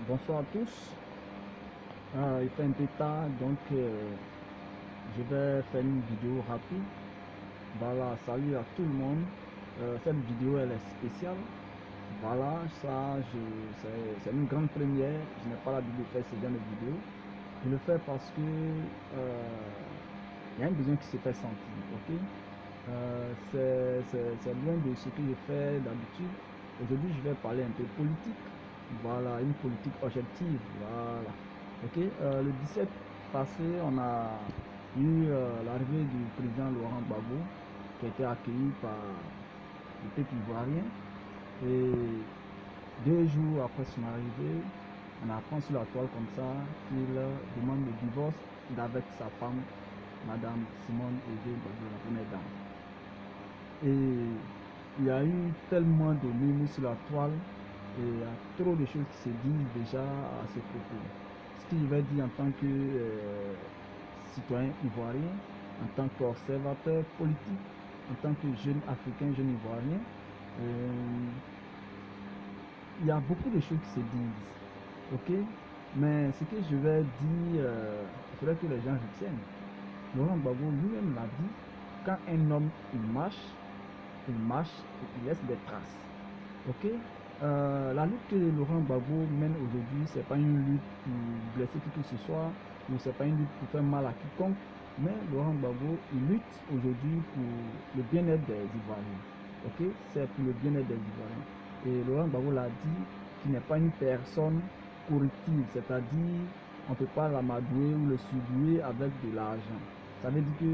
Bonsoir à tous. Il fait un peu tard, donc je vais faire une vidéo rapide. Voilà, salut à tout le monde. Cette vidéo elle est spéciale. Voilà, c'est une grande première. Je n'ai pas l'habitude de faire ce genre de vidéo. Je le fais parce que il y a un besoin qui se fait sentir. Ok, c'est loin de ce que je fais d'habitude. Aujourd'hui, je vais parler un peu politique. Voilà, une politique objective. Voilà. Ok, le 17 passé, on a eu l'arrivée du président Laurent Gbagbo qui a été accueilli par le peuple ivoirien. Et 2 jours après son arrivée, on apprend sur la toile comme ça qu'il demande le divorce d'avec sa femme, Madame Simone Evé Gbagbo, la première dame. Et il y a eu tellement de murmures sur la toile et il y a trop de choses qui se disent déjà à ce propos. Ce que je vais dire en tant que citoyen ivoirien, en tant qu'observateur politique, en tant que jeune africain, jeune ivoirien, il y a beaucoup de choses qui se disent. Ok, mais ce que je vais dire, il faudrait que les gens retiennent. Laurent Gbagbo lui-même l'a dit, quand un homme il marche et il laisse des traces. Ok, la lutte que Laurent Gbagbo mène aujourd'hui, c'est pas une lutte pour blesser qui que ce soit, ou c'est pas une lutte pour faire mal à quiconque, mais Laurent Gbagbo il lutte aujourd'hui pour le bien-être des Ivoiriens. Ok, c'est pour le bien-être des Ivoiriens. Et Laurent Gbagbo l'a dit qu'il n'est pas une personne corrective, c'est-à-dire on ne peut pas l'amadouer ou le subjuer avec de l'argent. Ça veut dire que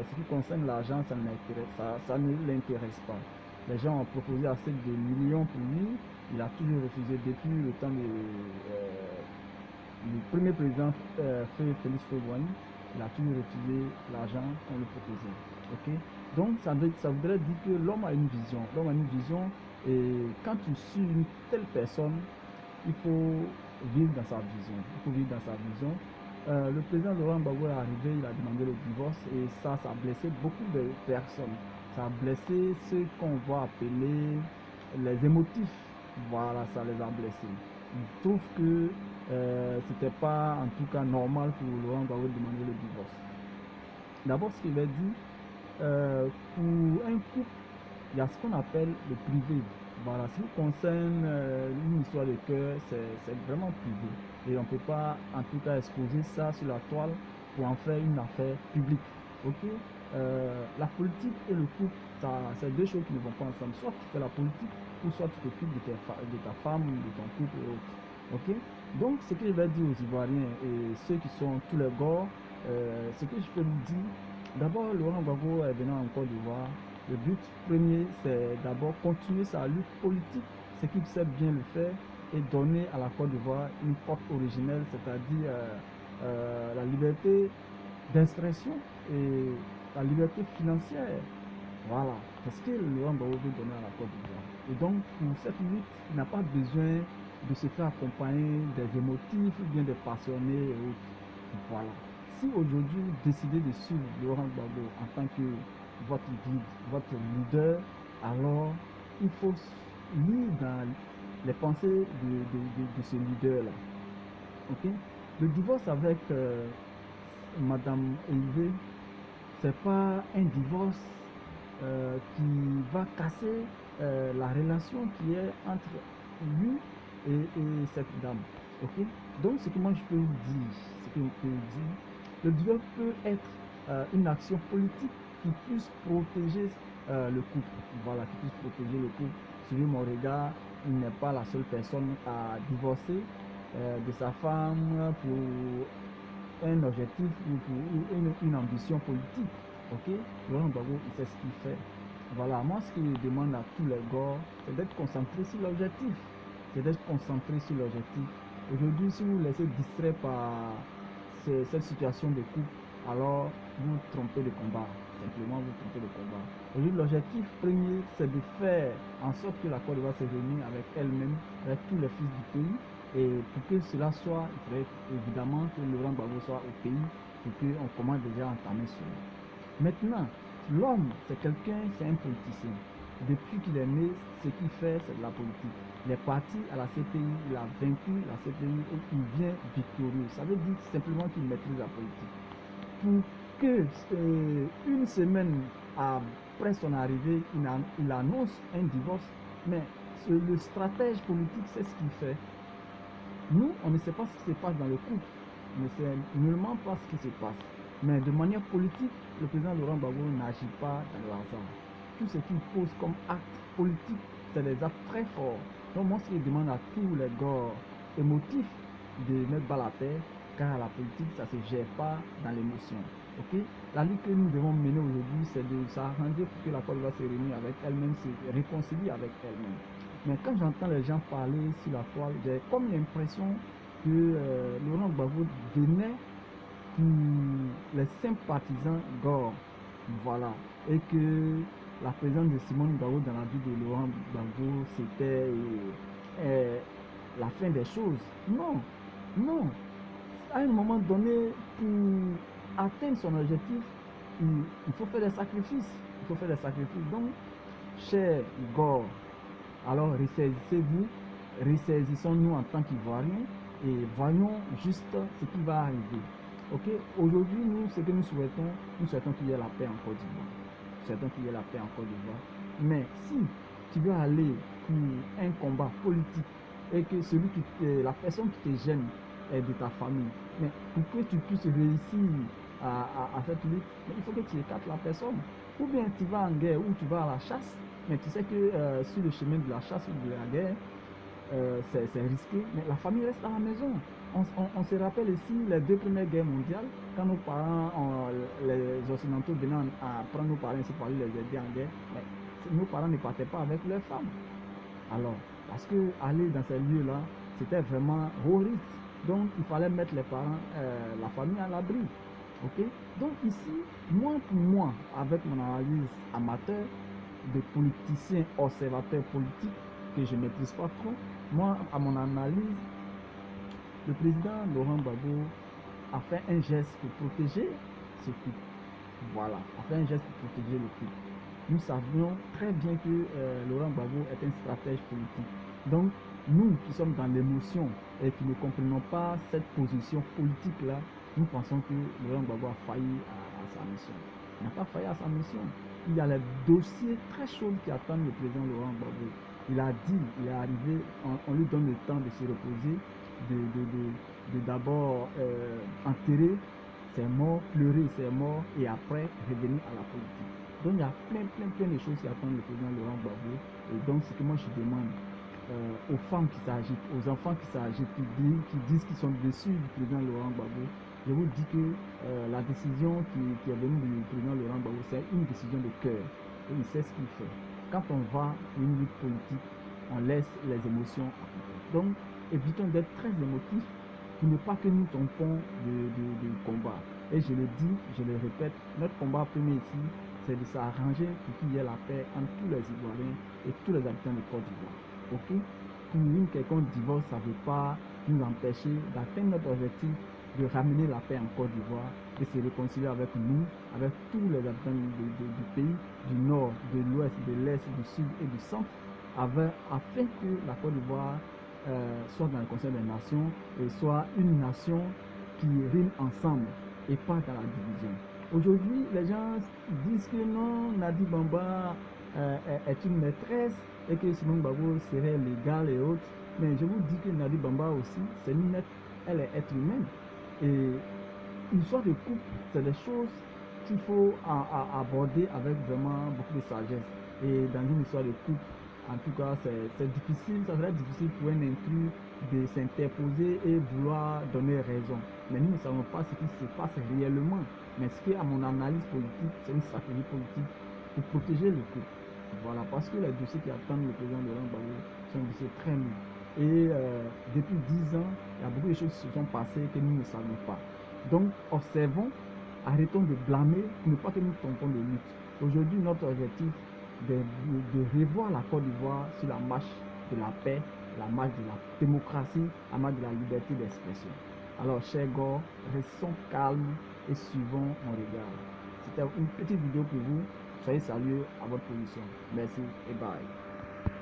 ce qui concerne l'argent, ça ne l'intéresse pas. Les gens ont proposé assez de millions pour lui. Il a toujours refusé depuis le temps du premier président Félix Houphouët-Boigny. Il a toujours refusé l'argent qu'on lui proposait. Ok, donc ça voudrait dire que l'homme a une vision. L'homme a une vision et quand tu suis une telle personne, il faut vivre dans sa vision. Il faut vivre dans sa vision. Le président Laurent Gbagbo est arrivé, il a demandé le divorce et ça a blessé beaucoup de personnes. Ça a blessé ceux qu'on va appeler les émotifs. Voilà, ça les a blessés. Ils trouvent que c'était pas en tout cas normal pour Laurent Gbagbo de demander le divorce. D'abord, ce qu'il a dit, pour un couple, il y a ce qu'on appelle le privé. Voilà, ce qui concerne une histoire de cœur, c'est vraiment privé. Et on ne peut pas, en tout cas, exposer ça sur la toile pour en faire une affaire publique. Ok, la politique et le couple, c'est deux choses qui ne vont pas ensemble. Soit tu fais la politique, ou soit tu t'occupes de ta femme, de ton couple et autres. Ok, donc ce que je vais dire aux Ivoiriens et ceux qui sont tous les gars, ce que je peux vous dire, d'abord, Laurent Gbagbo est venu en Côte d'Ivoire. Le but premier, c'est d'abord continuer sa lutte politique, ce qu'il sait bien le faire, et donner à la Côte d'Ivoire une porte originelle, c'est-à-dire la liberté d'expression et la liberté financière. Voilà, c'est ce que Laurent Gbagbo veut donner à la Côte d'Ivoire. Et donc, pour cette lutte, il n'a pas besoin de se faire accompagner des émotifs ou bien des passionnés et autres. Voilà. Si aujourd'hui vous décidez de suivre Laurent Gbagbo en tant que votre guide, votre leader, alors il faut lire dans les pensées de ce leader-là. Ok? Le divorce avec Madame Evé, c'est pas un divorce qui va casser la relation qui est entre lui et cette dame. Ok, donc ce que moi je peux vous dire, le divorce peut être une action politique qui puisse protéger le couple. Voilà, qui puisse protéger le couple. Suivez mon regard, il n'est pas la seule personne à divorcer de sa femme pour un objectif ou pour une ambition politique. Ok, Laurent Gbagbo, il sait ce qu'il fait. Voilà, moi ce que je demande à tous les gars, c'est d'être concentré sur l'objectif. C'est d'être concentré sur l'objectif. Aujourd'hui, si vous vous laissez distraire par cette situation de couple, alors vous trompez de combat. Simplement, vous trompez de combat. Aujourd'hui, l'objectif premier, c'est de faire en sorte que la Côte d'Ivoire se réunisse avec elle-même, avec tous les fils du pays. Et pour que cela soit, il faudrait évidemment que Laurent Gbagbo soit au pays pour qu'on commence déjà à entamer cela. Maintenant, l'homme, c'est quelqu'un, c'est un politicien. depuis qu'il est né, ce qu'il fait, c'est de la politique. Il est parti à la CPI, il a vaincu la CPI et il vient victorieux. Ça veut dire simplement qu'il maîtrise la politique. Pour que une semaine après son arrivée, il annonce un divorce, mais le stratège politique, c'est ce qu'il fait. Nous, on ne sait pas ce qui se passe dans le couple, on ne sait nullement pas ce qui se passe. Mais de manière politique, le président Laurent Gbagbo n'agit pas dans le hasard. Tout ce qu'il pose comme acte politique, c'est des actes très forts. Donc moi, ce que je demande à tous les gars émotifs de mettre balle à terre, car la politique, ça ne se gère pas dans l'émotion. Okay? La lutte que nous devons mener aujourd'hui, c'est de s'arranger pour que la Côte d'Ivoire se réunisse avec elle-même, se réconcilie avec elle-même. Mais quand j'entends les gens parler sur la toile, j'ai comme l'impression que Laurent Gbagbo venait pour les sympathisants Gore, voilà, et que la présence de Simone Gbagbo dans la vie de Laurent Gbagbo, c'était la fin des choses. Non, non. À un moment donné, pour atteindre son objectif, il faut faire des sacrifices. Il faut faire des sacrifices. Donc, cher Gore, alors ressaisissez-vous, ressaisissons-nous en tant qu'Ivoiriens et voyons juste ce qui va arriver. Ok, aujourd'hui, nous, ce que nous souhaitons qu'il y ait la paix en Côte d'Ivoire. Nous souhaitons qu'il y ait la paix en Côte d'Ivoire. Mais si tu veux aller pour un combat politique et que la personne qui te gêne est de ta famille, mais pour que tu puisses réussir à cette lutte, il faut que tu écartes la personne. Ou bien tu vas en guerre ou tu vas à la chasse, mais tu sais que sur le chemin de la chasse ou de la guerre, c'est risqué, mais la famille reste à la maison. On se rappelle ici les 2 premières guerres mondiales, quand nos parents, les Occidentaux venaient à prendre nos parents ici pour aller les aider en guerre, mais nos parents ne partaient pas avec leurs femmes. Alors, parce que aller dans ces lieux-là, c'était vraiment haut risque. Donc, il fallait mettre les parents, la famille à l'abri. Ok? Donc ici, moi pour moi, avec mon analyse amateur de politicien observateur politique, que je ne maîtrise pas trop, moi, à mon analyse, le président Laurent Gbagbo a fait un geste pour protéger ce couple. Voilà, a fait un geste pour protéger le couple. Nous savions très bien que Laurent Gbagbo est un stratège politique. Donc, nous qui sommes dans l'émotion et qui ne comprenons pas cette position politique-là, nous pensons que Laurent Gbagbo a failli à sa mission. Il n'a pas failli à sa mission. Il y a les dossiers très chauds qui attendent le président Laurent Gbagbo. Il a dit, il est arrivé, on lui donne le temps de se reposer, de d'abord enterrer ses morts, pleurer ses morts et après revenir à la politique. Donc il y a plein de choses qui attendent le président Laurent Gbagbo. Et donc ce que moi je demande aux femmes qui s'agitent, aux enfants qui s'agitent, qui disent qu'ils sont déçus du président Laurent Gbagbo, je vous dis que la décision qui est venue du président Laurent Gbagbo, c'est une décision de cœur. Et il sait ce qu'il fait. Quand on va à une lutte politique, on laisse les émotions à côté. Donc, évitons d'être très émotifs pour ne pas que nous tombons de combat. Et je le dis, je le répète, notre combat premier ici, c'est de s'arranger pour qu'il y ait la paix entre tous les Ivoiriens et tous les habitants de Côte d'Ivoire. Ok? Pour une quelconque divorce, ça ne veut pas nous empêcher d'atteindre notre objectif de ramener la paix en Côte d'Ivoire et se réconcilier avec nous, avec tous les habitants du pays, du nord, de l'ouest, de l'est, du sud et du centre, afin que la Côte d'Ivoire soit dans le Conseil des Nations et soit une nation qui rime ensemble et pas dans la division. Aujourd'hui, les gens disent que non, Nadi Bamba est une maîtresse et que Simone Gbagbo serait légal et autres. Mais je vous dis que Nadi Bamba aussi, c'est une maître, elle est être humaine. Et une histoire de couple, c'est des choses qu'il faut aborder avec vraiment beaucoup de sagesse. Et dans une histoire de couple, en tout cas, c'est difficile, ça serait difficile pour un intrus de s'interposer et vouloir donner raison. Mais nous ne savons pas ce qui se passe réellement. Mais ce qui est à mon analyse politique, c'est une stratégie politique pour protéger le couple. Voilà, parce que les dossiers qui attendent le président Laurent Gbagbo sont des dossiers très lourds. Et depuis 10 ans, il y a beaucoup de choses qui se sont passées que nous ne savons pas. Donc, observons, arrêtons de blâmer pour ne pas que nous tombons de lutte. Aujourd'hui, notre objectif est de revoir la Côte d'Ivoire sur la marche de la paix, la marche de la démocratie, la marche de la liberté d'expression. Alors, chers gars, restons calmes et suivons mon regard. C'était une petite vidéo pour vous. Soyez sérieux à votre position. Merci et bye.